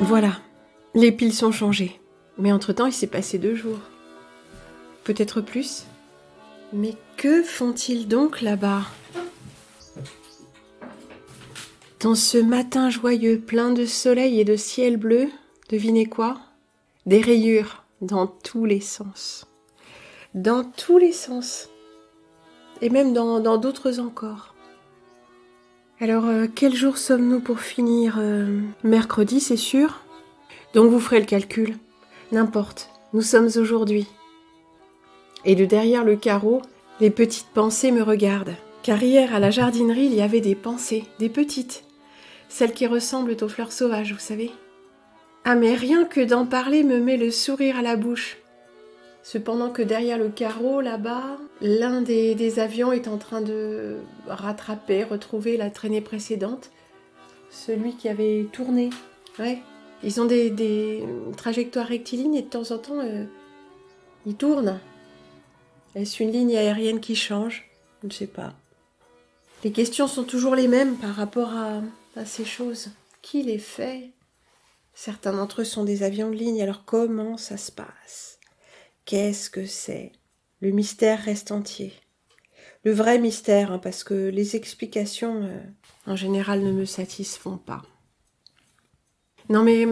Voilà, les piles sont changées. Mais entre-temps, il s'est passé 2 jours. Peut-être plus. Mais que font-ils donc là-bas ? Dans ce matin joyeux, plein de soleil et de ciel bleu, devinez quoi ? Des rayures dans tous les sens. Dans tous les sens. Et même dans d'autres encore. Alors, quel jour sommes-nous pour finir ? Mercredi, c'est sûr. Donc vous ferez le calcul. N'importe, nous sommes aujourd'hui. Et de derrière le carreau, les petites pensées me regardent. Car hier, à la jardinerie, il y avait des pensées, des petites. Celles qui ressemblent aux fleurs sauvages, vous savez. Ah, mais rien que d'en parler me met le sourire à la bouche. Cependant que derrière le carreau, là-bas, l'un des avions est en train de retrouver la traînée précédente. Celui qui avait tourné. Ouais, ils ont des trajectoires rectilignes et de temps en temps, ils tournent. Est-ce une ligne aérienne qui change ? Je ne sais pas. Les questions sont toujours les mêmes par rapport à ces choses. Qui les fait ? Certains d'entre eux sont des avions de ligne, alors comment ça se passe ? Qu'est-ce que c'est ? Le mystère reste entier. Le vrai mystère, parce que les explications, en général, ne me satisfont pas. Non mais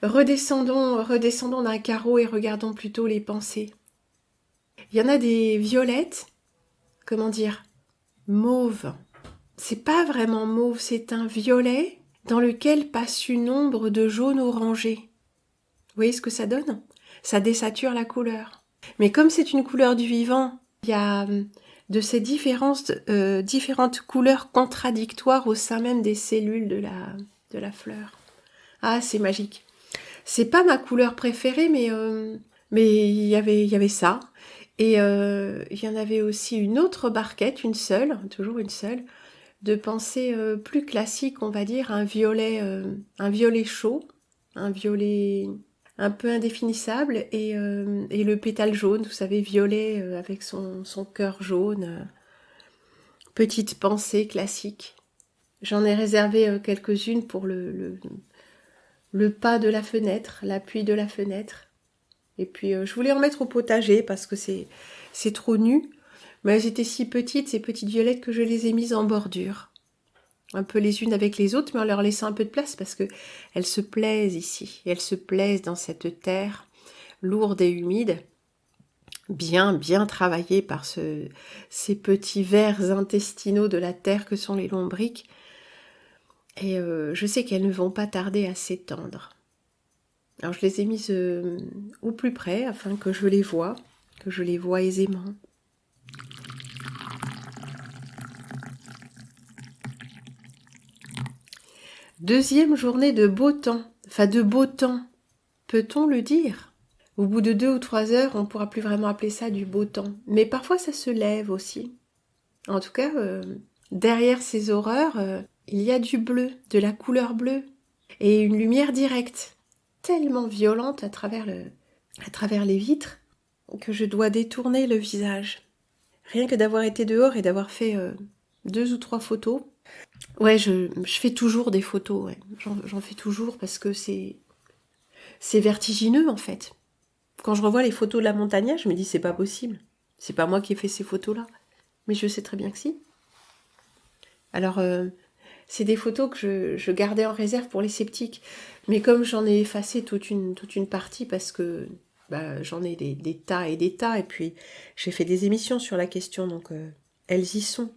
redescendons d'un carreau et regardons plutôt les pensées. Il y en a des violettes, mauves. C'est pas vraiment mauve, c'est un violet dans lequel passe une ombre de jaune orangé. Vous voyez ce que ça donne ? Ça désature la couleur. Mais comme c'est une couleur du vivant, il y a de ces différentes couleurs contradictoires au sein même des cellules de la fleur. Ah, c'est magique. C'est pas ma couleur préférée, mais il y avait ça. Et il y en avait aussi une autre barquette, toujours une seule, de pensée plus classique, on va dire, un violet chaud, un violet un peu indéfinissable, et le pétale jaune, vous savez, violet avec son cœur jaune. Petite pensée classique. J'en ai réservé quelques-unes pour le pas de la fenêtre, l'appui de la fenêtre. Et puis je voulais en mettre au potager parce que c'est trop nu. Mais elles étaient si petites, ces petites violettes, que je les ai mises en bordure. Un peu les unes avec les autres, mais en leur laissant un peu de place parce que elles se plaisent ici. Elles se plaisent dans cette terre lourde et humide, bien travaillée par ces petits vers intestinaux de la terre que sont les lombrics. Et je sais qu'elles ne vont pas tarder à s'étendre. Alors je les ai mises au plus près afin que je les voie aisément. Deuxième journée de beau temps, peut-on le dire ? Au bout de 2 ou 3 heures, on ne pourra plus vraiment appeler ça du beau temps. Mais parfois ça se lève aussi. En tout cas, derrière ces horreurs, il y a du bleu, de la couleur bleue, et une lumière directe, tellement violente à travers les vitres, que je dois détourner le visage. Rien que d'avoir été dehors et d'avoir fait 2 ou 3 photos. Ouais, je fais toujours des photos, ouais. J'en fais toujours parce que c'est vertigineux en fait. Quand je revois les photos de la montagnade, je me dis c'est pas possible. C'est pas moi qui ai fait ces photos-là. Mais je sais très bien que si. Alors, c'est des photos que je gardais en réserve pour les sceptiques. Mais comme j'en ai effacé toute une partie parce que j'en ai des tas et des tas, et puis j'ai fait des émissions sur la question, donc elles y sont.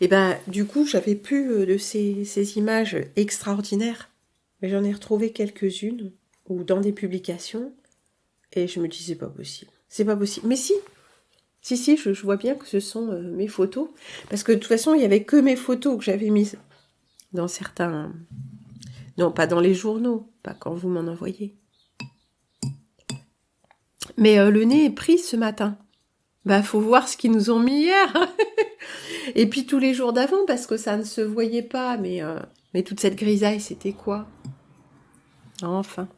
Et du coup, j'avais plus de ces images extraordinaires. Mais j'en ai retrouvé quelques-unes, ou dans des publications, et je me dis, c'est pas possible. C'est pas possible. Mais si, je vois bien que ce sont mes photos. Parce que de toute façon, il n'y avait que mes photos que j'avais mises dans certains... Non, pas dans les journaux, pas quand vous m'en envoyez. Mais le nez est pris ce matin. Faut voir ce qu'ils nous ont mis hier. Et puis tous les jours d'avant, parce que ça ne se voyait pas. Mais toute cette grisaille, c'était quoi ? Enfin.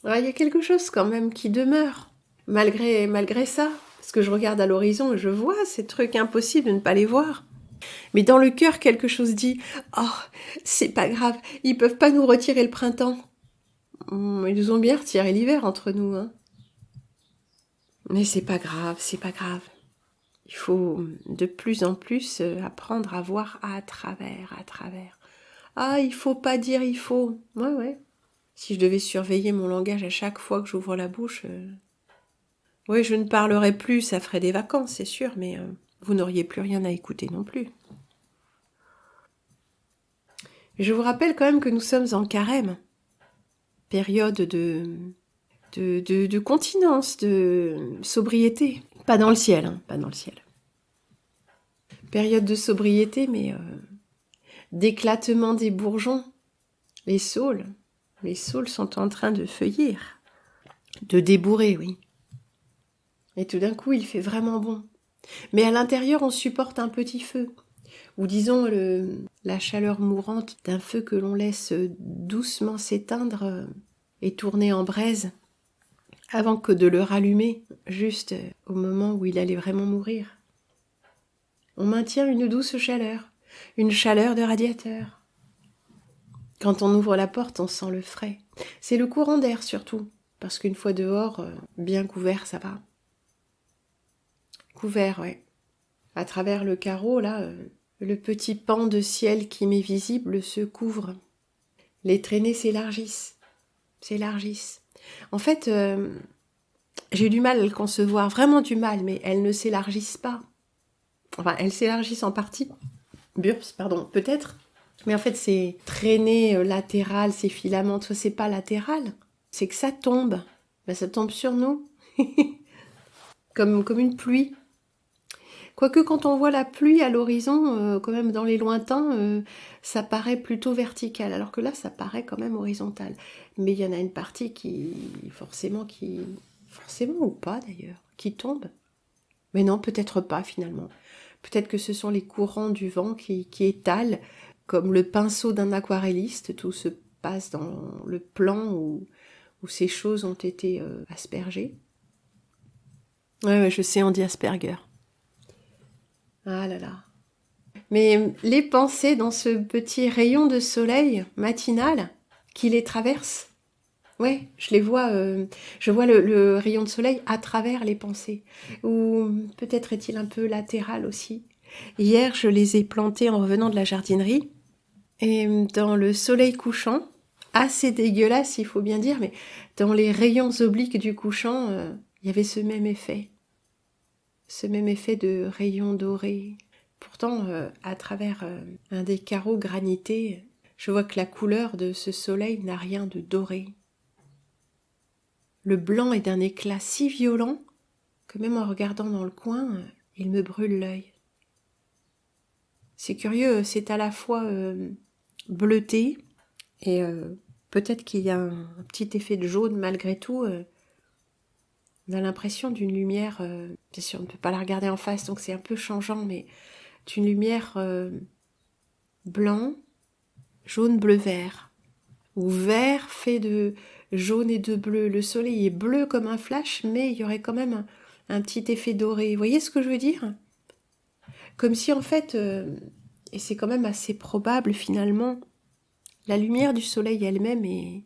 Il y a quelque chose quand même qui demeure, malgré ça. Parce que je regarde à l'horizon et je vois ces trucs impossibles de ne pas les voir. Mais dans le cœur, quelque chose dit « Oh, c'est pas grave, ils peuvent pas nous retirer le printemps. Ils nous ont bien retiré l'hiver entre nous, hein. Mais c'est pas grave, c'est pas grave. Il faut de plus en plus apprendre à voir à travers, à travers. Ah, il faut pas dire il faut. Ouais, ouais. Si je devais surveiller mon langage à chaque fois que j'ouvre la bouche, oui, je ne parlerais plus, ça ferait des vacances, c'est sûr, mais vous n'auriez plus rien à écouter non plus. Je vous rappelle quand même que nous sommes en carême, période de continence, de sobriété. Pas dans le ciel, hein, pas dans le ciel. Période de sobriété, mais d'éclatement des bourgeons. Les saules sont en train de feuillir, de débourrer, oui. Et tout d'un coup, il fait vraiment bon. Mais à l'intérieur, on supporte un petit feu. Ou disons la chaleur mourante d'un feu que l'on laisse doucement s'éteindre et tourner en braise avant que de le rallumer, juste au moment où il allait vraiment mourir. On maintient une douce chaleur, une chaleur de radiateur. Quand on ouvre la porte, on sent le frais. C'est le courant d'air surtout, parce qu'une fois dehors, bien couvert, ça va. Couvert, ouais. À travers le carreau, là, le petit pan de ciel qui m'est visible se couvre. Les traînées s'élargissent. En fait, j'ai du mal à le concevoir, vraiment du mal, mais elles ne s'élargissent pas. Enfin, elles s'élargissent en partie. Burps, pardon, peut-être. Mais en fait, ces traînées latérales, ces filaments, ça, c'est pas latéral. C'est que ça tombe. Ben, ça tombe sur nous. comme une pluie. Quoique quand on voit la pluie à l'horizon, quand même dans les lointains, ça paraît plutôt vertical, alors que là, ça paraît quand même horizontal. Mais il y en a une partie forcément ou pas d'ailleurs, qui tombe. Mais non, peut-être pas finalement. Peut-être que ce sont les courants du vent qui étalent, comme le pinceau d'un aquarelliste, tout se passe dans le plan où ces choses ont été aspergées. Ouais, je sais, on dit Asperger. Ah là là. Mais les pensées dans ce petit rayon de soleil matinal qui les traverse, ouais, je vois le rayon de soleil à travers les pensées. Ou peut-être est-il un peu latéral aussi. Hier, je les ai plantés en revenant de la jardinerie. Et dans le soleil couchant, assez dégueulasse, il faut bien dire, mais dans les rayons obliques du couchant, il y avait ce même effet. Ce même effet de rayon doré. Pourtant, à travers un des carreaux granités, je vois que la couleur de ce soleil n'a rien de doré. Le blanc est d'un éclat si violent que même en regardant dans le coin, il me brûle l'œil. C'est curieux, c'est à la fois bleuté et peut-être qu'il y a un petit effet de jaune malgré tout. On a l'impression d'une lumière, bien sûr on ne peut pas la regarder en face donc c'est un peu changeant, mais d'une lumière blanc, jaune, bleu, vert, ou vert fait de jaune et de bleu. Le soleil est bleu comme un flash, mais il y aurait quand même un petit effet doré. Vous voyez ce que je veux dire ? Comme si en fait, et c'est quand même assez probable finalement, la lumière du soleil elle-même est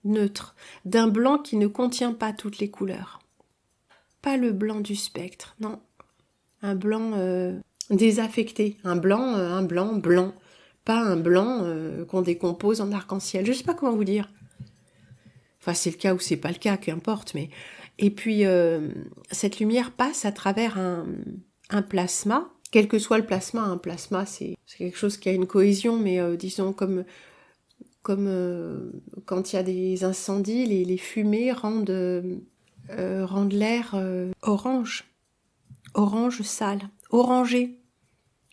neutre, d'un blanc qui ne contient pas toutes les couleurs. Pas le blanc du spectre, non. Un blanc désaffecté, un blanc blanc, pas un blanc qu'on décompose en arc-en-ciel. Je ne sais pas comment vous dire. Enfin, c'est le cas ou c'est pas le cas, qu'importe. Mais et puis cette lumière passe à travers un plasma, quel que soit le plasma. Un plasma, c'est quelque chose qui a une cohésion, mais disons comme quand il y a des incendies, les fumées rendent l'air orange sale, orangé.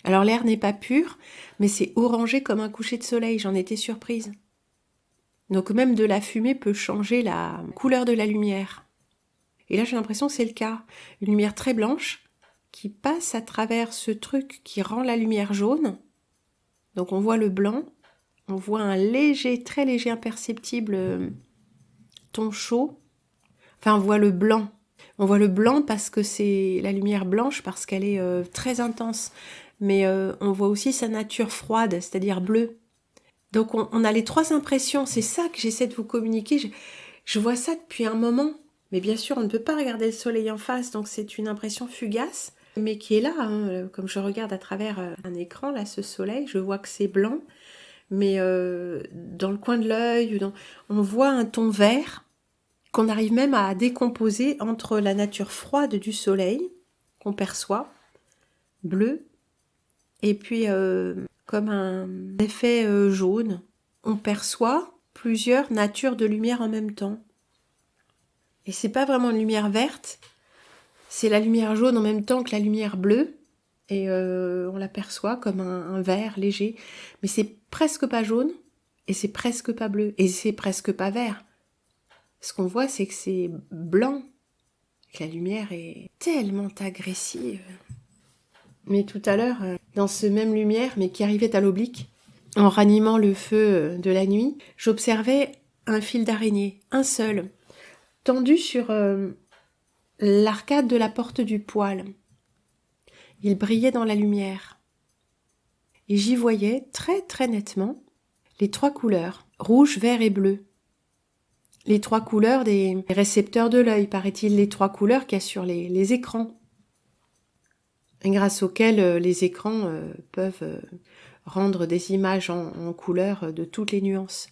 Alors l'air n'est pas pur, mais c'est orangé comme un coucher de soleil, j'en étais surprise. Donc même de la fumée peut changer la couleur de la lumière. Et là j'ai l'impression que c'est le cas. Une lumière très blanche qui passe à travers ce truc qui rend la lumière jaune. Donc on voit le blanc, on voit un léger, très léger imperceptible ton chaud. Enfin on voit le blanc. On voit le blanc parce que c'est la lumière blanche, parce qu'elle est très intense. Mais on voit aussi sa nature froide, c'est-à-dire bleue. Donc on a les 3 impressions, c'est ça que j'essaie de vous communiquer. Je vois ça depuis un moment, mais bien sûr on ne peut pas regarder le soleil en face, donc c'est une impression fugace, mais qui est là, hein. Comme je regarde à travers un écran, là, ce soleil, je vois que c'est blanc, mais dans le coin de l'œil, on voit un ton vert qu'on arrive même à décomposer entre la nature froide du soleil, qu'on perçoit, bleu, et puis comme un effet jaune, on perçoit plusieurs natures de lumière en même temps. Et c'est pas vraiment une lumière verte, c'est la lumière jaune en même temps que la lumière bleue, et on l'aperçoit comme un vert léger, mais c'est presque pas jaune, et c'est presque pas bleu, et c'est presque pas vert. Ce qu'on voit, c'est que c'est blanc, que la lumière est tellement agressive. Mais tout à l'heure, dans ce même lumière, mais qui arrivait à l'oblique, en ranimant le feu de la nuit, j'observais un fil d'araignée, un seul, tendu sur l'arcade de la porte du poêle. Il brillait dans la lumière. Et j'y voyais très très nettement les 3 couleurs, rouge, vert et bleu. Les 3 couleurs des récepteurs de l'œil, paraît-il, les 3 couleurs qu'il y a sur les écrans, et grâce auxquels les écrans peuvent rendre des images en couleurs de toutes les nuances.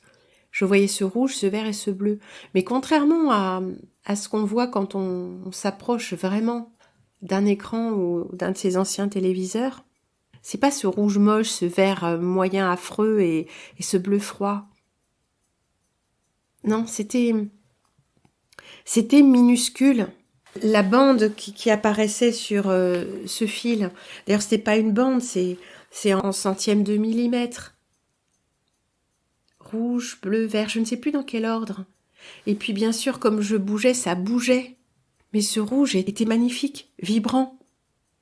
Je voyais ce rouge, ce vert et ce bleu. Mais contrairement à ce qu'on voit quand on s'approche vraiment d'un écran ou d'un de ces anciens téléviseurs, c'est pas ce rouge moche, ce vert moyen affreux et ce bleu froid. Non, c'était minuscule. La bande qui apparaissait sur ce fil, d'ailleurs c'était pas une bande, c'est en centième de millimètre. Rouge, bleu, vert, je ne sais plus dans quel ordre. Et puis bien sûr, comme je bougeais, ça bougeait. Mais ce rouge était magnifique, vibrant.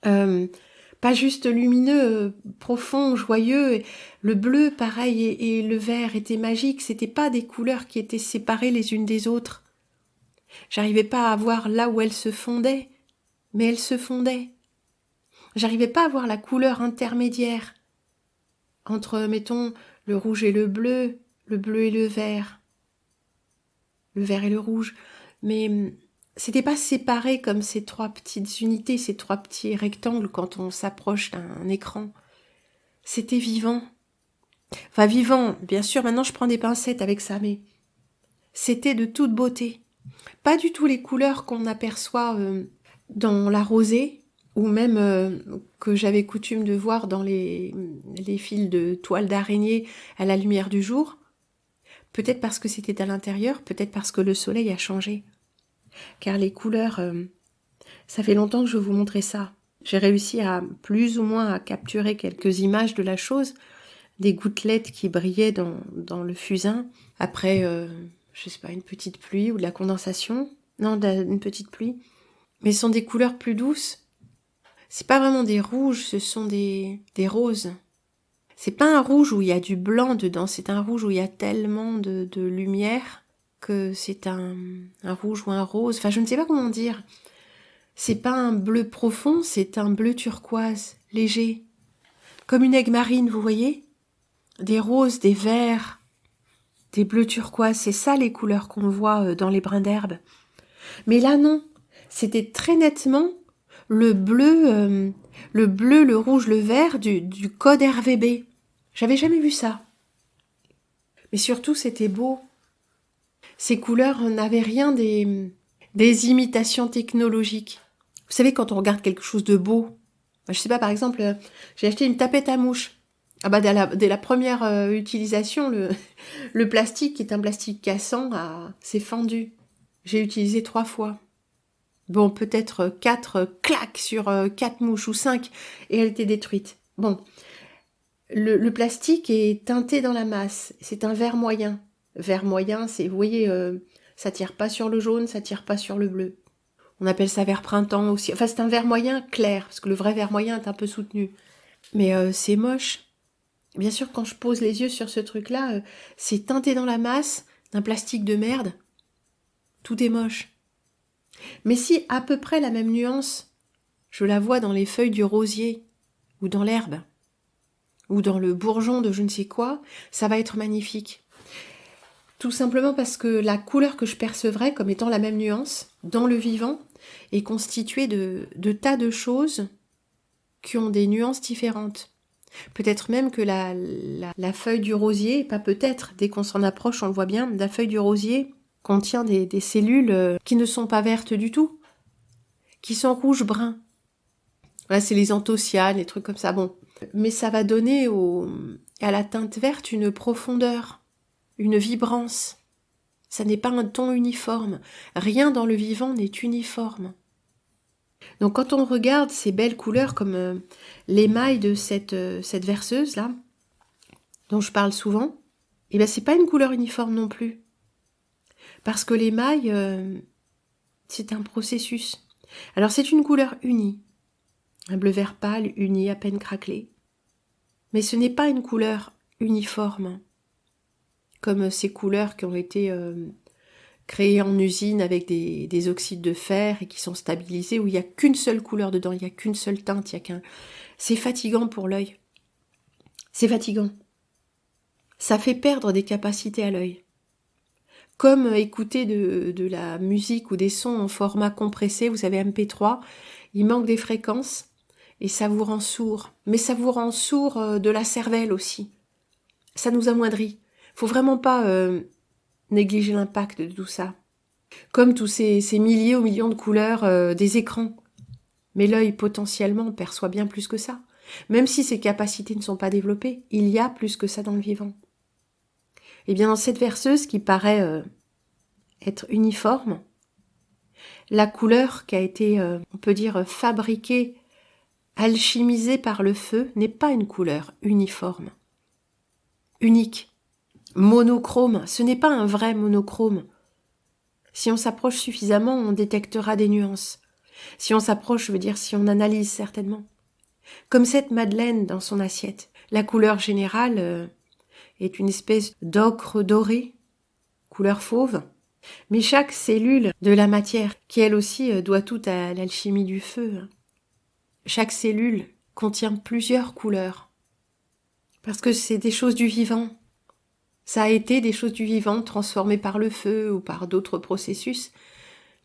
Pas juste lumineux, profond, joyeux. Le bleu, pareil, et le vert étaient magiques. C'était pas des couleurs qui étaient séparées les unes des autres. J'arrivais pas à voir là où elles se fondaient, mais elles se fondaient. J'arrivais pas à voir la couleur intermédiaire entre, mettons, le rouge et le bleu et le vert et le rouge. Mais c'était pas séparé comme ces 3 petites unités, ces 3 petits rectangles quand on s'approche d'un écran. C'était vivant. Enfin, vivant, bien sûr, maintenant je prends des pincettes avec ça, mais c'était de toute beauté. Pas du tout les couleurs qu'on aperçoit dans la rosée, ou même que j'avais coutume de voir dans les fils de toile d'araignée à la lumière du jour. Peut-être parce que c'était à l'intérieur, peut-être parce que le soleil a changé. Car les couleurs, ça fait longtemps que je vous montrais ça. J'ai réussi à plus ou moins à capturer quelques images de la chose, des gouttelettes qui brillaient dans le fusain, après, je sais pas, une petite pluie ou de la condensation. Non, une petite pluie. Mais ce sont des couleurs plus douces. C'est pas vraiment des rouges, ce sont des roses. C'est pas un rouge où il y a du blanc dedans, c'est un rouge où il y a tellement de lumière que c'est un rouge ou un rose. Enfin, je ne sais pas comment dire. C'est pas un bleu profond, c'est un bleu turquoise, léger. Comme une aigue marine, vous voyez ? Des roses, des verts, des bleus turquoise, c'est ça les couleurs qu'on voit dans les brins d'herbe. Mais là non, c'était très nettement le bleu, le rouge, le vert du code RVB. J'avais jamais vu ça. Mais surtout, c'était beau. Ces couleurs n'avaient rien des imitations technologiques. Vous savez, quand on regarde quelque chose de beau, je sais pas, par exemple, j'ai acheté une tapette à mouches. Ah bah dès la première utilisation, le plastique, qui est un plastique cassant, s'est fendu. J'ai utilisé 3 fois. Bon, peut-être 4 claques sur 4 mouches ou 5, et elle était détruite. Bon, le plastique est teinté dans la masse. C'est un vert moyen. Vert moyen, c'est, vous voyez, ça tire pas sur le jaune, ça tire pas sur le bleu. On appelle ça vert printemps aussi. Enfin, c'est un vert moyen clair, parce que le vrai vert moyen est un peu soutenu. Mais c'est moche. Bien sûr, quand je pose les yeux sur ce truc-là, c'est teinté dans la masse d'un plastique de merde. Tout est moche. Mais si à peu près la même nuance, je la vois dans les feuilles du rosier ou dans l'herbe. Vous ou dans le bourgeon de je ne sais quoi, ça va être magnifique. Tout simplement parce que la couleur que je percevrais comme étant la même nuance dans le vivant est constituée de tas de choses qui ont des nuances différentes. Peut-être même que la feuille du rosier, pas peut-être, dès qu'on s'en approche, on le voit bien, la feuille du rosier contient des cellules qui ne sont pas vertes du tout, qui sont rouge-brun. Là, c'est les anthocyanes, les trucs comme ça. Bon, mais ça va donner à la teinte verte une profondeur, une vibrance. Ça n'est pas un ton uniforme. Rien dans le vivant n'est uniforme. Donc quand on regarde ces belles couleurs comme l'émail de cette verseuse-là, dont je parle souvent, eh bien c'est pas une couleur uniforme non plus. Parce que l'émail, c'est un processus. Alors c'est une couleur unie. Un bleu vert pâle, uni, à peine craquelé. Mais ce n'est pas une couleur uniforme, comme ces couleurs qui ont été créées en usine avec des oxydes de fer et qui sont stabilisés, où il n'y a qu'une seule couleur dedans, il n'y a qu'une seule teinte, il y a qu'un... C'est fatigant pour l'œil. C'est fatigant. Ça fait perdre des capacités à l'œil. Comme écouter de la musique ou des sons en format compressé, vous savez, MP3, il manque des fréquences, et ça vous rend sourd. Mais ça vous rend sourd de la cervelle aussi. Ça nous amoindrit. Faut vraiment pas négliger l'impact de tout ça. Comme tous ces milliers ou millions de couleurs des écrans. Mais l'œil, potentiellement, perçoit bien plus que ça. Même si ses capacités ne sont pas développées, il y a plus que ça dans le vivant. Et bien, dans cette verseuse qui paraît être uniforme, la couleur qui a été, on peut dire, fabriquée, alchimisée par le feu, n'est pas une couleur uniforme, unique, monochrome. Ce n'est pas un vrai monochrome. Si on s'approche suffisamment, on détectera des nuances. Si on s'approche, je veux dire, si on analyse certainement. Comme cette madeleine dans son assiette. La couleur générale est une espèce d'ocre doré, couleur fauve. Mais chaque cellule de la matière, qui elle aussi doit tout à l'alchimie du feu, chaque cellule contient plusieurs couleurs. Parce que c'est des choses du vivant. Ça a été des choses du vivant transformées par le feu ou par d'autres processus.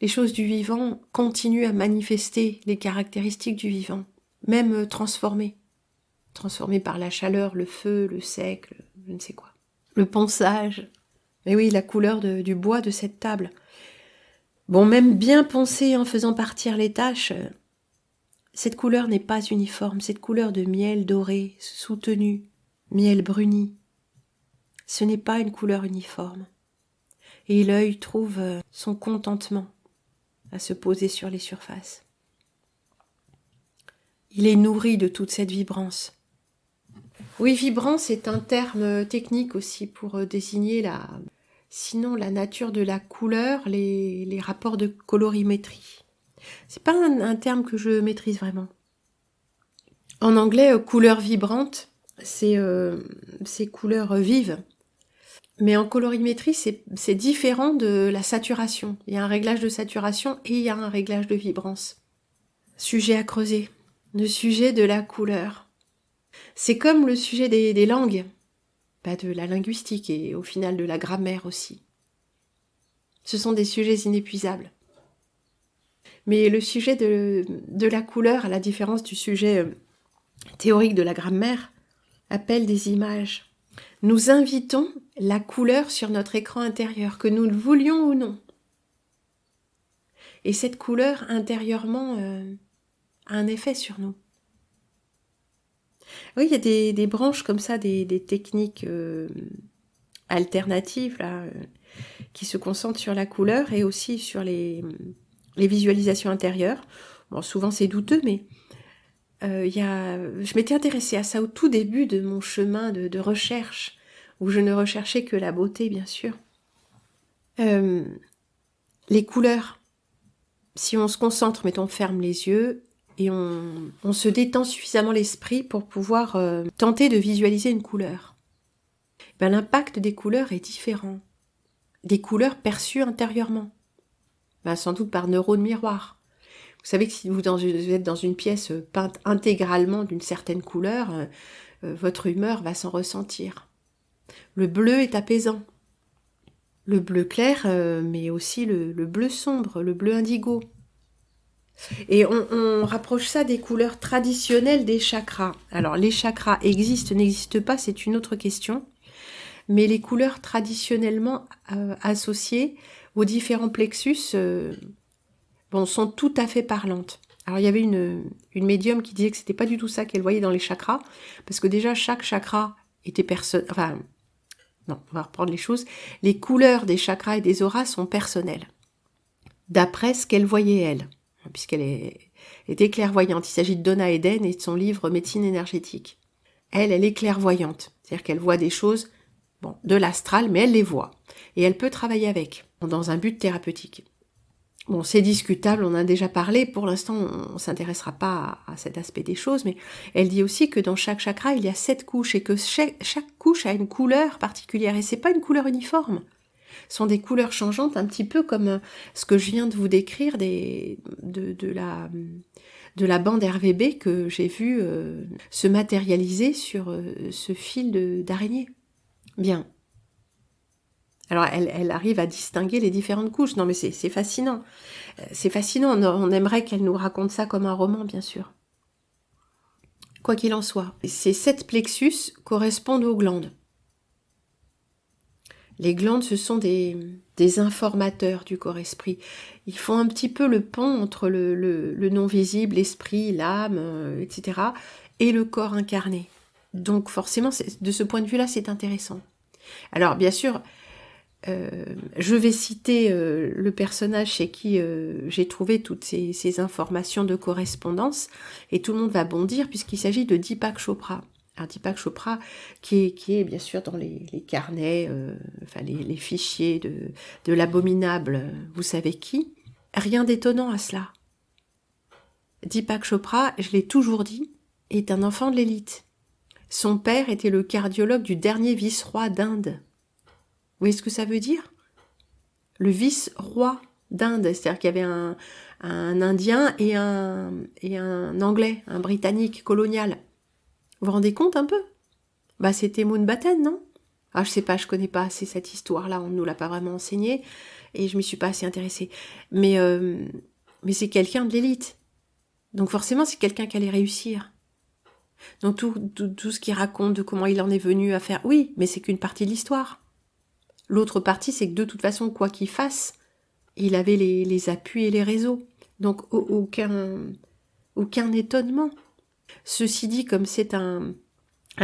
Les choses du vivant continuent à manifester les caractéristiques du vivant, même transformées. Transformées par la chaleur, le feu, le sec, je ne sais quoi. Le ponçage. Mais oui, la couleur du bois de cette table. Bon, même bien poncée en faisant partir les taches, cette couleur n'est pas uniforme. Cette couleur de miel doré, soutenu, miel bruni, ce n'est pas une couleur uniforme. Et l'œil trouve son contentement à se poser sur les surfaces. Il est nourri de toute cette vibrance. Oui, vibrance est un terme technique aussi pour désigner sinon la nature de la couleur, les rapports de colorimétrie. C'est pas un terme que je maîtrise vraiment. En anglais, couleur vibrante, c'est couleurs vives. Mais en colorimétrie, c'est différent de la saturation. Il y a un réglage de saturation et il y a un réglage de vibrance. Sujet à creuser. Le sujet de la couleur. C'est comme le sujet des langues. De la linguistique et au final de la grammaire aussi. Ce sont des sujets inépuisables. Mais le sujet de la couleur, à la différence du sujet théorique de la grammaire, appelle des images. Nous invitons la couleur sur notre écran intérieur, que nous le voulions ou non. Et cette couleur, intérieurement, a un effet sur nous. Oui, il y a des branches comme ça, des techniques alternatives là, qui se concentrent sur la couleur et aussi sur les visualisations intérieures. Bon, souvent c'est douteux, mais je m'étais intéressée à ça au tout début de mon chemin de recherche, où je ne recherchais que la beauté, bien sûr. Les couleurs, si on se concentre, mettons, on ferme les yeux, et on se détend suffisamment l'esprit pour pouvoir tenter de visualiser une couleur. L'impact des couleurs est différent. Des couleurs perçues intérieurement. Sans doute par neurones miroirs. Vous savez que si vous êtes dans une pièce peinte intégralement d'une certaine couleur, votre humeur va s'en ressentir. Le bleu est apaisant. Le bleu clair, mais aussi le bleu sombre, le bleu indigo. Et on rapproche ça des couleurs traditionnelles des chakras. Alors les chakras existent, n'existent pas, c'est une autre question. Mais les couleurs traditionnellement associées aux différents plexus sont tout à fait parlantes. Alors il y avait une médium qui disait que c'était pas du tout ça qu'elle voyait dans les chakras, parce que déjà chaque chakra était non, on va reprendre les choses. Les couleurs des chakras et des auras sont personnelles, d'après ce qu'elle voyait elle, puisqu'elle était clairvoyante. Il s'agit de Donna Eden et de son livre Médecine énergétique. Elle est clairvoyante, c'est-à-dire qu'elle voit des choses de l'astral, mais elle les voit. Et elle peut travailler avec, dans un but thérapeutique. Bon, c'est discutable, on en a déjà parlé, pour l'instant on ne s'intéressera pas à cet aspect des choses, mais elle dit aussi que dans chaque chakra il y a 7 couches et que chaque couche a une couleur particulière et c'est pas une couleur uniforme. Ce sont des couleurs changeantes, un petit peu comme ce que je viens de vous décrire de la bande RVB que j'ai vu se matérialiser sur ce fil d'araignée. Bien. Alors, elle arrive à distinguer les différentes couches. Non, mais c'est fascinant. C'est fascinant. On aimerait qu'elle nous raconte ça comme un roman, bien sûr. Quoi qu'il en soit, ces 7 plexus correspondent aux glandes. Les glandes, ce sont des informateurs du corps-esprit. Ils font un petit peu le pont entre le non-visible, l'esprit, l'âme, etc., et le corps incarné. Donc, forcément, de ce point de vue-là, c'est intéressant. Alors, bien sûr, je vais citer le personnage chez qui j'ai trouvé toutes ces informations de correspondance et tout le monde va bondir puisqu'il s'agit de Deepak Chopra. Alors Deepak Chopra qui est bien sûr dans les carnets, les fichiers de l'abominable, vous savez qui. Rien d'étonnant à cela. Deepak Chopra, je l'ai toujours dit, est un enfant de l'élite. Son père était le cardiologue du dernier vice-roi d'Inde. Vous voyez ce que ça veut dire? Le vice-roi d'Inde, c'est-à-dire qu'il y avait un Indien et un Anglais, un Britannique colonial. Vous vous rendez compte un peu? C'était Mountbatten, non? Ah, je sais pas, je connais pas assez cette histoire-là, on ne nous l'a pas vraiment enseignée, et je m'y suis pas assez intéressée. Mais c'est quelqu'un de l'élite. Donc forcément, c'est quelqu'un qui allait réussir. Donc tout ce qu'il raconte de comment il en est venu à faire... Oui, mais c'est qu'une partie de l'histoire. L'autre partie, c'est que de toute façon, quoi qu'il fasse, il avait les appuis et les réseaux. Donc, aucun étonnement. Ceci dit, comme c'est un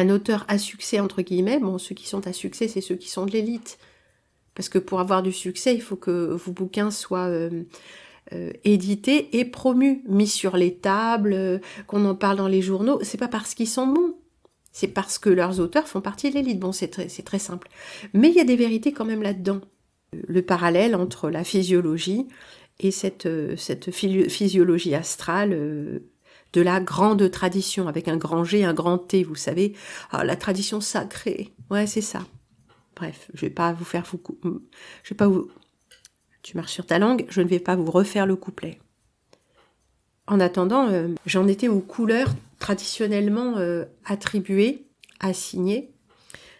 auteur à succès, entre guillemets, ceux qui sont à succès, c'est ceux qui sont de l'élite. Parce que pour avoir du succès, il faut que vos bouquins soient édités et promus, mis sur les tables, qu'on en parle dans les journaux. C'est pas parce qu'ils sont bons. C'est parce que leurs auteurs font partie de l'élite. Bon, c'est très simple. Mais il y a des vérités quand même là-dedans. Le parallèle entre la physiologie et cette physiologie astrale de la grande tradition, avec un grand G, un grand T, vous savez. La tradition sacrée. Ouais, c'est ça. Bref, je vais pas vous faire... Tu marches sur ta langue, je ne vais pas vous refaire le couplet. En attendant, j'en étais aux couleurs traditionnellement attribuées, assignées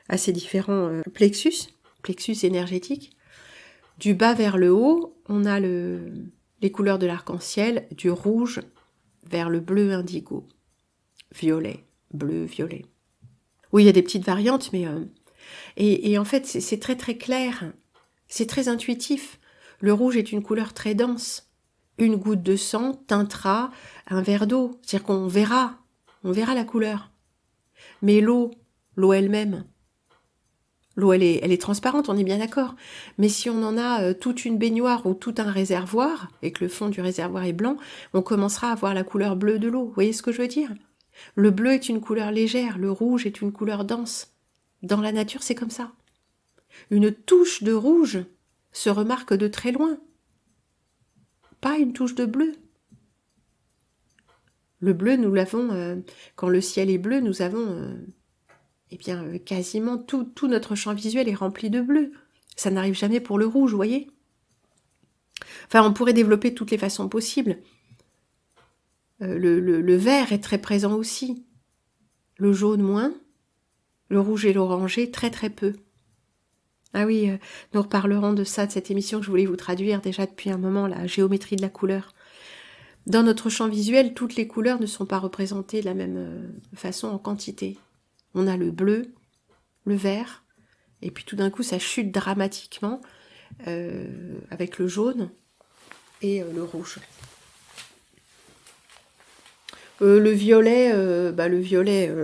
à ces différents plexus énergétiques. Du bas vers le haut, on a les couleurs de l'arc-en-ciel, du rouge vers le bleu indigo, violet, bleu, violet. Oui, il y a des petites variantes, mais... Et en fait, c'est très très clair, c'est très intuitif. Le rouge est une couleur très dense. Une goutte de sang teintera un verre d'eau. C'est-à-dire qu'on verra la couleur. Mais l'eau elle-même, l'eau elle est transparente, on est bien d'accord. Mais si on en a toute une baignoire ou tout un réservoir, et que le fond du réservoir est blanc, on commencera à voir la couleur bleue de l'eau. Vous voyez ce que je veux dire? Le bleu est une couleur légère, le rouge est une couleur dense. Dans la nature, c'est comme ça. Une touche de rouge se remarque de très loin. Pas une touche de bleu. Le bleu, nous l'avons, quand le ciel est bleu, nous avons, quasiment tout notre champ visuel est rempli de bleu. Ça n'arrive jamais pour le rouge, vous voyez? Enfin, on pourrait développer toutes les façons possibles. Le vert est très présent aussi. Le jaune moins, Le rouge et l'orangé, très très peu. Ah oui, nous reparlerons de ça, de cette émission que je voulais vous traduire déjà depuis un moment, la géométrie de la couleur. Dans notre champ visuel, toutes les couleurs ne sont pas représentées de la même façon en quantité. On a le bleu, le vert, et puis tout d'un coup ça chute dramatiquement avec le jaune et le rouge. Le violet,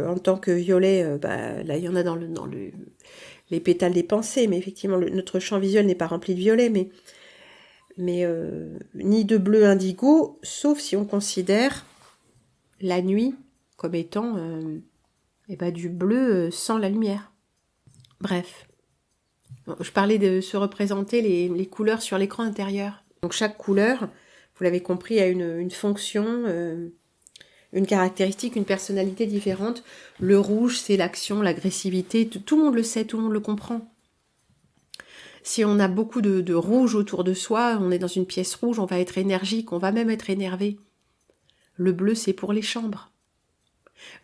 en tant que violet, là il y en a dans les pétales des pensées, mais effectivement notre champ visuel n'est pas rempli de violet, mais ni de bleu indigo, sauf si on considère la nuit comme étant du bleu sans la lumière. Bref, je parlais de se représenter les couleurs sur l'écran intérieur. Donc chaque couleur, vous l'avez compris, a une fonction, une caractéristique, une personnalité différente. Le rouge, c'est l'action, l'agressivité, tout le monde le sait, tout le monde le comprend. Si on a beaucoup de rouge autour de soi, on est dans une pièce rouge, on va être énergique, on va même être énervé. Le bleu, c'est pour les chambres.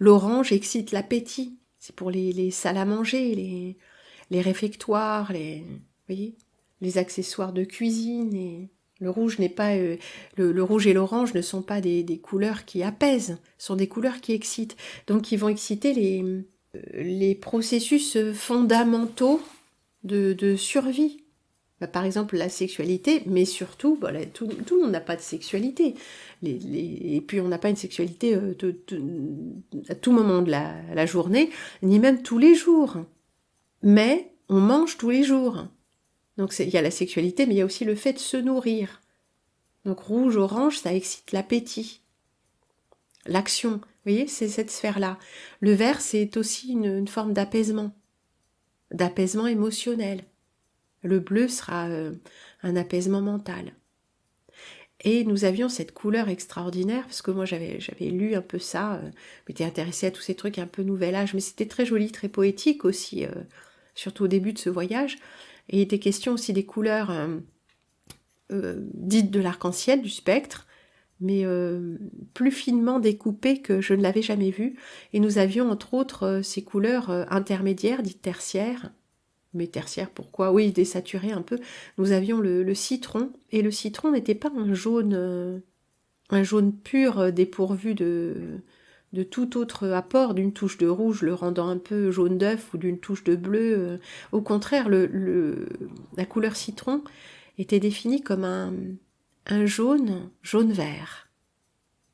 L'orange excite l'appétit, c'est pour les salles à manger, les réfectoires, les accessoires de cuisine. Le rouge n'est pas, le rouge et l'orange ne sont pas des couleurs qui apaisent, ce sont des couleurs qui excitent. Donc, ils vont exciter les processus fondamentaux de survie. Par exemple, la sexualité, mais surtout, tout le monde n'a pas de sexualité. Et puis, on n'a pas une sexualité à tout moment de la journée, ni même tous les jours. Mais on mange tous les jours. Donc, il y a la sexualité, mais il y a aussi le fait de se nourrir. Donc, rouge, orange, ça excite l'appétit. L'action, vous voyez, c'est cette sphère-là. Le vert, c'est aussi une forme d'apaisement émotionnel. Le bleu sera un apaisement mental. Et nous avions cette couleur extraordinaire, parce que moi j'avais lu un peu ça, m'étais intéressée à tous ces trucs un peu nouvel âge, mais c'était très joli, très poétique aussi, surtout au début de ce voyage. Et il était question aussi des couleurs dites de l'arc-en-ciel, du spectre, mais plus finement découpées que je ne l'avais jamais vu. Et nous avions entre autres ces couleurs intermédiaires, dites tertiaires. Mais tertiaire, pourquoi? Oui, désaturé un peu. Nous avions le citron, et le citron n'était pas un jaune pur dépourvu de tout autre apport, d'une touche de rouge le rendant un peu jaune d'œuf ou d'une touche de bleu. Au contraire, la couleur citron était définie comme un jaune-vert.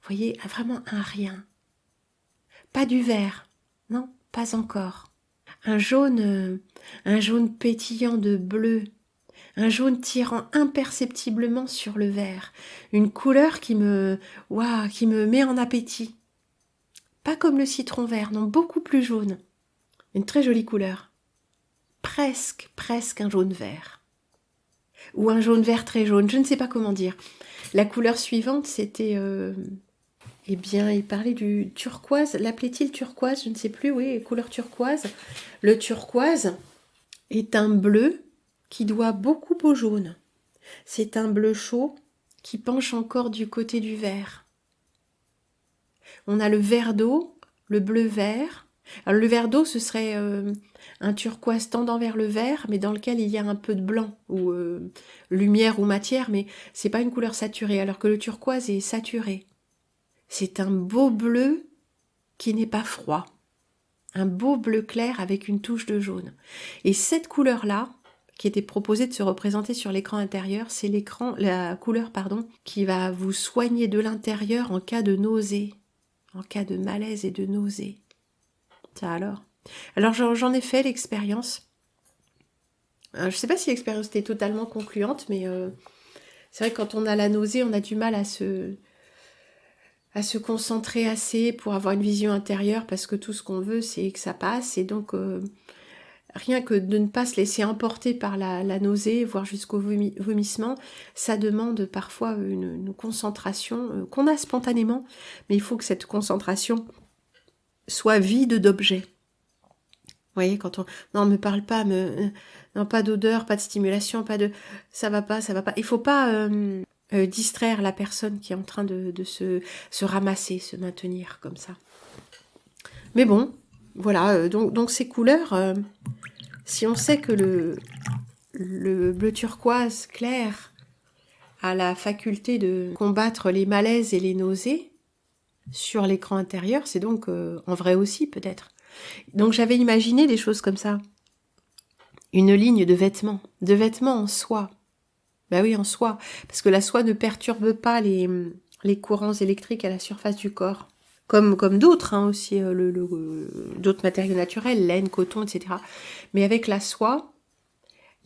Vous voyez, vraiment un rien. Pas du vert, non, pas encore. Un jaune pétillant de bleu, un jaune tirant imperceptiblement sur le vert, une couleur qui me met en appétit. Pas comme le citron vert, non, beaucoup plus jaune. Une très jolie couleur. Presque un jaune vert. Ou un jaune vert très jaune, je ne sais pas comment dire. La couleur suivante, c'était... il parlait du turquoise. L'appelait-il turquoise? Je ne sais plus, oui, couleur turquoise. Le turquoise est un bleu qui doit beaucoup au jaune. C'est un bleu chaud qui penche encore du côté du vert. On a le vert d'eau, le bleu vert. Alors le vert d'eau, ce serait un turquoise tendant vers le vert, mais dans lequel il y a un peu de blanc, ou lumière ou matière, mais c'est pas une couleur saturée, alors que le turquoise est saturé. C'est un beau bleu qui n'est pas froid. Un beau bleu clair avec une touche de jaune. Et cette couleur-là, qui était proposée de se représenter sur l'écran intérieur, c'est la couleur qui va vous soigner de l'intérieur en cas de nausée, en cas de malaise et de nausée. Ça alors j'en ai fait l'expérience. Je ne sais pas si l'expérience était totalement concluante, mais c'est vrai que quand on a la nausée, on a du mal à se concentrer assez pour avoir une vision intérieure, parce que tout ce qu'on veut, c'est que ça passe. Et donc, rien que de ne pas se laisser emporter par la nausée, voire jusqu'au vomissement, ça demande parfois une concentration qu'on a spontanément, mais il faut que cette concentration soit vide d'objets. Vous voyez, quand non, me parle pas, non, pas d'odeur, pas de stimulation, ça va pas. Il faut pas distraire la personne qui est en train de se ramasser, se maintenir comme ça. Mais bon, Voilà, donc ces couleurs, si on sait que le bleu turquoise clair a la faculté de combattre les malaises et les nausées sur l'écran intérieur, c'est donc en vrai aussi peut-être. Donc j'avais imaginé des choses comme ça. Une ligne de vêtements en soie. Bah oui, en soie, parce que la soie ne perturbe pas les courants électriques à la surface du corps. Comme d'autres hein, aussi, d'autres matériaux naturels, laine, coton, etc. Mais avec la soie,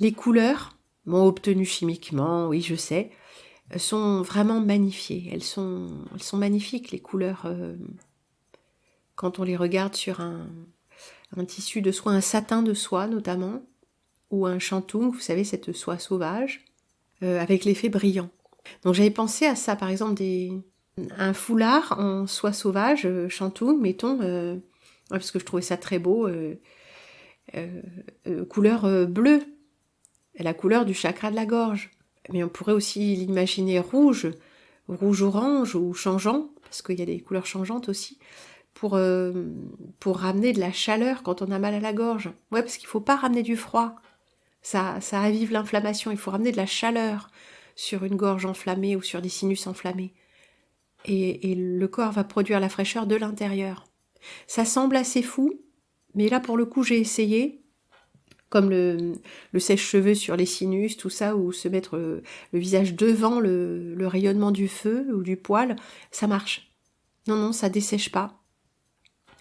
les couleurs, bon, obtenues chimiquement, oui, je sais, sont vraiment magnifiées. Elles sont magnifiques, les couleurs, quand on les regarde sur un tissu de soie, un satin de soie notamment, ou un shantung, vous savez, cette soie sauvage, avec l'effet brillant. Donc j'avais pensé à ça, par exemple, un foulard en soie sauvage, shantung, mettons, parce que je trouvais ça très beau, couleur bleue, la couleur du chakra de la gorge. Mais on pourrait aussi l'imaginer rouge, rouge-orange ou changeant, parce qu'il y a des couleurs changeantes aussi, pour ramener de la chaleur quand on a mal à la gorge. Ouais, parce qu'il ne faut pas ramener du froid. Ça ravive l'inflammation. Il faut ramener de la chaleur sur une gorge enflammée ou sur des sinus enflammés. Et le corps va produire la fraîcheur de l'intérieur. Ça semble assez fou, mais là pour le coup j'ai essayé, comme le sèche-cheveux sur les sinus, tout ça, ou se mettre le visage devant le rayonnement du feu ou du poil, ça marche. Non, ça dessèche pas.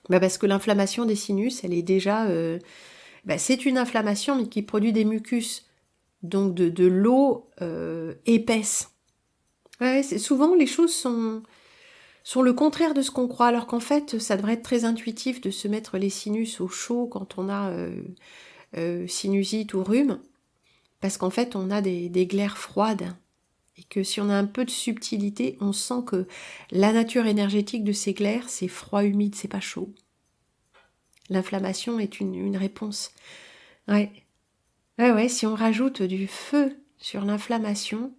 Bah parce que l'inflammation des sinus, elle est déjà... c'est une inflammation, mais qui produit des mucus, donc de l'eau épaisse. Ouais, souvent les choses sont le contraire de ce qu'on croit, alors qu'en fait, ça devrait être très intuitif de se mettre les sinus au chaud quand on a sinusite ou rhume, parce qu'en fait, on a des glaires froides, et que si on a un peu de subtilité, on sent que la nature énergétique de ces glaires, c'est froid, humide, c'est pas chaud. L'inflammation est une réponse. Ouais, si on rajoute du feu sur l'inflammation,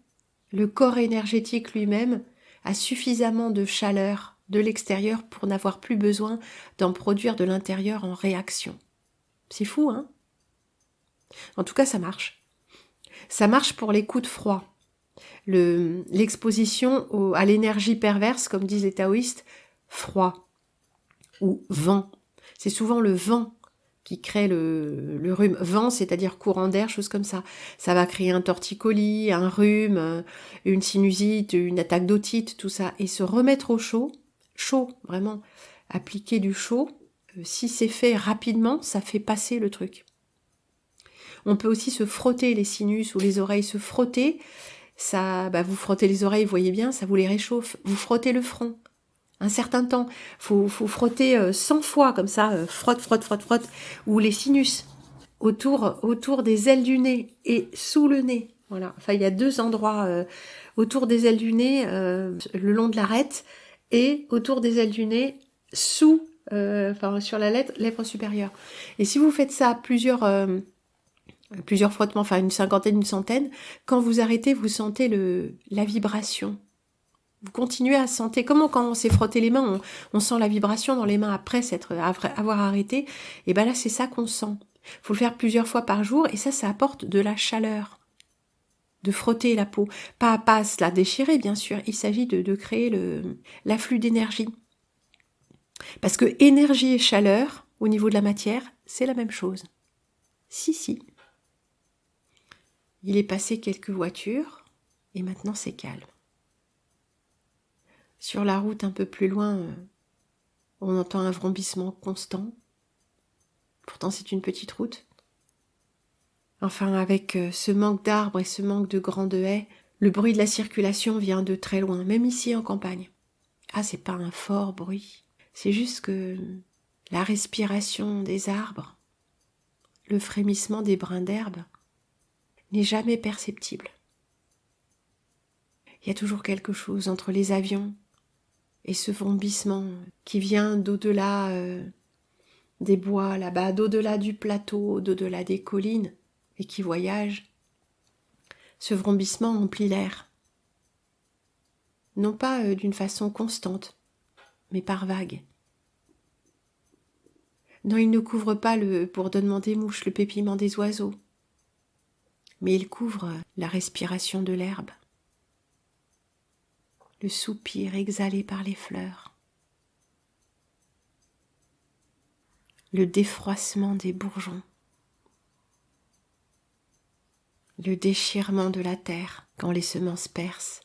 le corps énergétique lui-même a suffisamment de chaleur de l'extérieur pour n'avoir plus besoin d'en produire de l'intérieur en réaction. C'est fou, hein? En tout cas, ça marche. Ça marche pour les coups de froid. L'exposition à l'énergie perverse, comme disent les taoïstes, froid ou vent. C'est souvent le vent qui crée le rhume. Vent, c'est-à-dire courant d'air, choses comme ça. Ça va créer un torticolis, un rhume, une sinusite, une attaque d'otite, tout ça. Et se remettre au chaud, vraiment, appliquer du chaud, si c'est fait rapidement, ça fait passer le truc. On peut aussi se frotter les sinus ou les oreilles, se frotter. Ça, vous frottez les oreilles, vous voyez bien, ça vous les réchauffe. Vous frottez le front. Un certain temps. Faut frotter 100 fois comme ça, frotte, ou les sinus autour des ailes du nez et sous le nez. Voilà. Enfin, il y a 2 endroits autour des ailes du nez, le long de l'arête, et autour des ailes du nez, sur la lèvre supérieure. Et si vous faites ça plusieurs frottements, enfin une cinquantaine, une centaine, quand vous arrêtez, vous sentez la vibration. Vous continuez à sentir, comme quand on s'est frotté les mains, on sent la vibration dans les mains après avoir arrêté. Et là, c'est ça qu'on sent. Il faut le faire plusieurs fois par jour et ça apporte de la chaleur. De frotter la peau. Pas se la déchirer, bien sûr. Il s'agit de créer l'afflux d'énergie. Parce que énergie et chaleur, au niveau de la matière, c'est la même chose. Si. Il est passé quelques voitures et maintenant c'est calme. Sur la route un peu plus loin, on entend un vrombissement constant. Pourtant, c'est une petite route. Enfin, avec ce manque d'arbres et ce manque de grandes haies, le bruit de la circulation vient de très loin, même ici en campagne. Ah, c'est pas un fort bruit. C'est juste que la respiration des arbres, le frémissement des brins d'herbe n'est jamais perceptible. Il y a toujours quelque chose entre les avions et ce vrombissement qui vient d'au-delà des bois là-bas, d'au-delà du plateau, d'au-delà des collines, et qui voyage. Ce vrombissement emplit l'air. Non pas d'une façon constante, mais par vagues. Non, il ne couvre pas le bourdonnement des mouches, le pépiement des oiseaux, mais il couvre la respiration de l'herbe, le soupir exhalé par les fleurs, le défroissement des bourgeons, le déchirement de la terre quand les semences percent,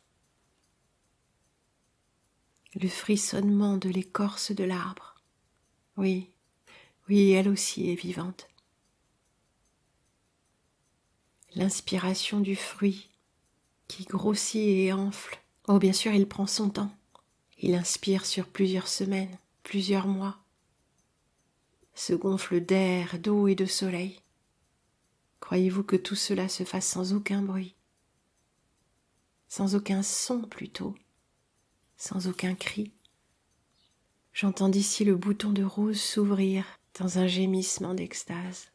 le frissonnement de l'écorce de l'arbre. Oui, oui, elle aussi est vivante. L'inspiration du fruit qui grossit et enfle. Oh, bien sûr, il prend son temps. Il inspire sur plusieurs semaines, plusieurs mois, se gonfle d'air, d'eau et de soleil. Croyez-vous que tout cela se fasse sans aucun bruit, sans aucun son plutôt, sans aucun cri? J'entends d'ici le bouton de rose s'ouvrir dans un gémissement d'extase.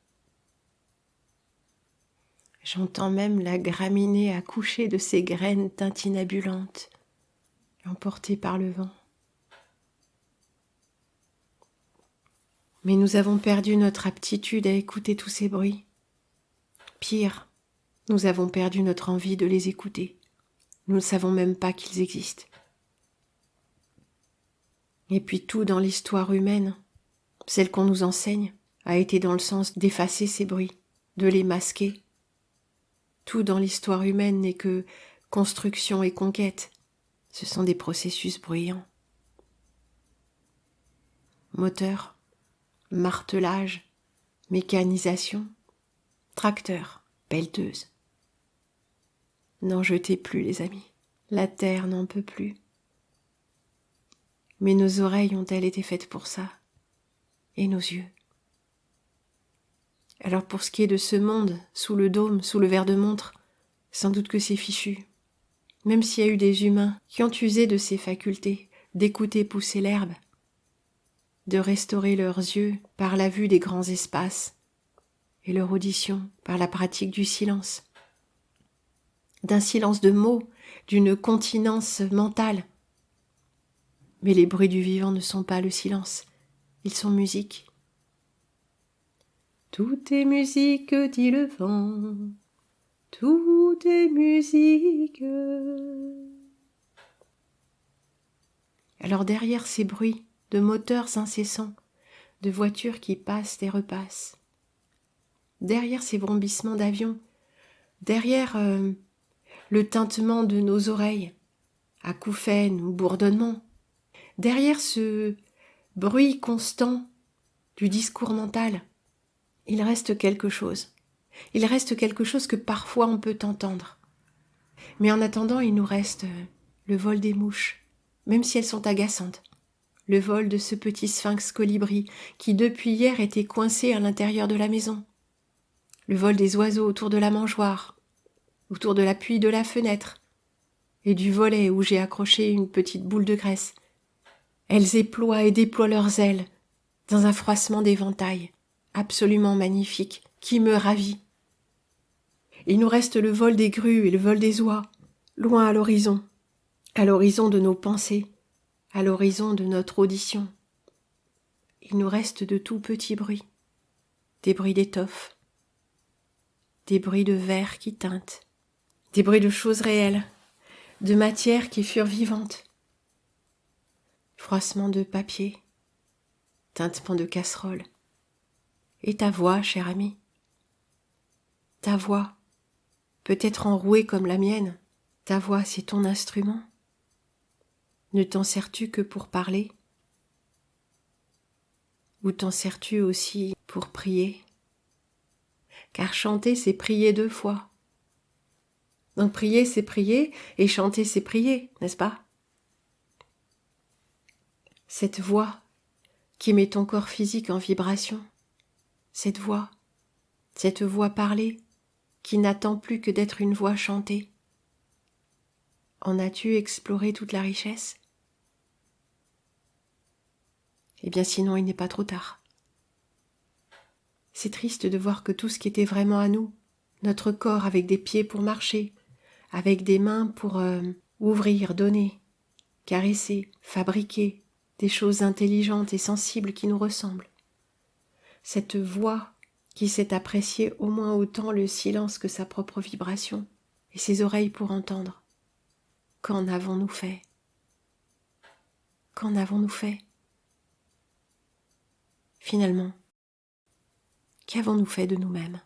J'entends même la graminée accoucher de ses graines tintinabulantes, emportées par le vent. Mais nous avons perdu notre aptitude à écouter tous ces bruits. Pire, nous avons perdu notre envie de les écouter. Nous ne savons même pas qu'ils existent. Et puis tout dans l'histoire humaine, celle qu'on nous enseigne, a été dans le sens d'effacer ces bruits, de les masquer. Tout dans l'histoire humaine n'est que construction et conquête. Ce sont des processus bruyants. Moteur, martelage, mécanisation, tracteur, pelleteuse. N'en jetez plus, les amis. La terre n'en peut plus. Mais nos oreilles ont-elles été faites pour ça? Et nos yeux? Alors pour ce qui est de ce monde, sous le dôme, sous le verre de montre, sans doute que c'est fichu. Même s'il y a eu des humains qui ont usé de ces facultés, d'écouter pousser l'herbe, de restaurer leurs yeux par la vue des grands espaces, et leur audition par la pratique du silence, d'un silence de mots, d'une continence mentale. Mais les bruits du vivant ne sont pas le silence, ils sont musique. Tout est musique, dit le vent, tout est musique. Alors derrière ces bruits de moteurs incessants, de voitures qui passent et repassent, derrière ces vrombissements d'avions, derrière le tintement de nos oreilles, acouphènes ou bourdonnements, derrière ce bruit constant du discours mental, il reste quelque chose. Il reste quelque chose que parfois on peut entendre. Mais en attendant, il nous reste le vol des mouches, même si elles sont agaçantes. Le vol de ce petit sphinx colibri qui depuis hier était coincé à l'intérieur de la maison. Le vol des oiseaux autour de la mangeoire, autour de l'appui de la fenêtre, et du volet où j'ai accroché une petite boule de graisse. Elles éploient et déploient leurs ailes dans un froissement d'éventail absolument magnifique qui me ravit. Il nous reste le vol des grues et le vol des oies, loin à l'horizon de nos pensées, à l'horizon de notre audition. Il nous reste de tout petits bruits, des bruits d'étoffe, des bruits de verre qui teintent, des bruits de choses réelles, de matières qui furent vivantes, froissement de papier, tintement de casserole. Et ta voix, cher ami, ta voix, peut-être enrouée comme la mienne, ta voix, c'est ton instrument. Ne t'en sers-tu que pour parler? Ou t'en sers-tu aussi pour prier? Car chanter, c'est prier 2 fois. Donc prier, c'est prier, et chanter, c'est prier, n'est-ce pas? Cette voix qui met ton corps physique en vibration, cette voix parlée, qui n'attend plus que d'être une voix chantée. En as-tu exploré toute la richesse? Eh bien sinon il n'est pas trop tard. C'est triste de voir que tout ce qui était vraiment à nous, notre corps avec des pieds pour marcher, avec des mains pour ouvrir, donner, caresser, fabriquer des choses intelligentes et sensibles qui nous ressemblent, cette voix qui sait apprécier au moins autant le silence que sa propre vibration, et ses oreilles pour entendre. Qu'en avons-nous fait? Qu'en avons-nous fait? Finalement, qu'avons-nous fait de nous-mêmes?